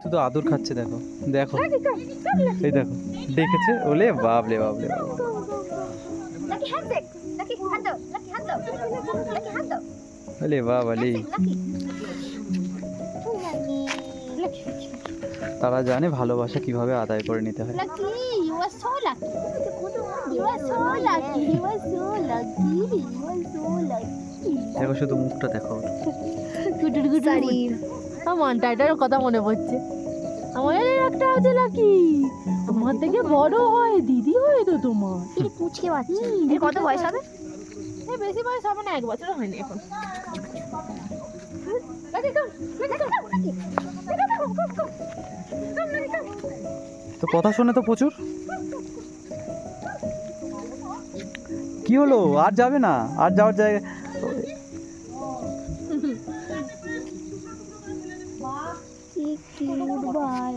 শুধু আদর খাচ্ছে, দেখো দেখো, এই দেখো ডেকেছে, ওলে বাবলে বাবলে বাবলে, Lucky handshake. Lucky hand up. Lucky hand up. Lucky hand up. ওলে বাবালে। Lucky. Lucky. তারা জানে ভালোবাসা কিভাবে আদায় করে নিতে হয়। Lucky. You are so lucky. You are so lucky. You are so lucky. You are so lucky. দেখো শুধু মুখটা দেখো ওর। গুটুর গুটুর আমার টাইটার কথা মনে পড়ছে। আমার একটা আছে লাকি, আমার থেকে বড় হয়, দিদি হয় তো তোমার। এই পুচকে বাচ্চা। এর কত বয়স হবে? এই বেশি বয়স হবে না, 1 বছর হয়নি এখন। লাকি কাম, লাকি কাম, লাকি। তো কথা শোনে তো প্রচুর। কি হলো, আর যাবে না? আর যাওয়ার জায়গা কি কিউট ভাই।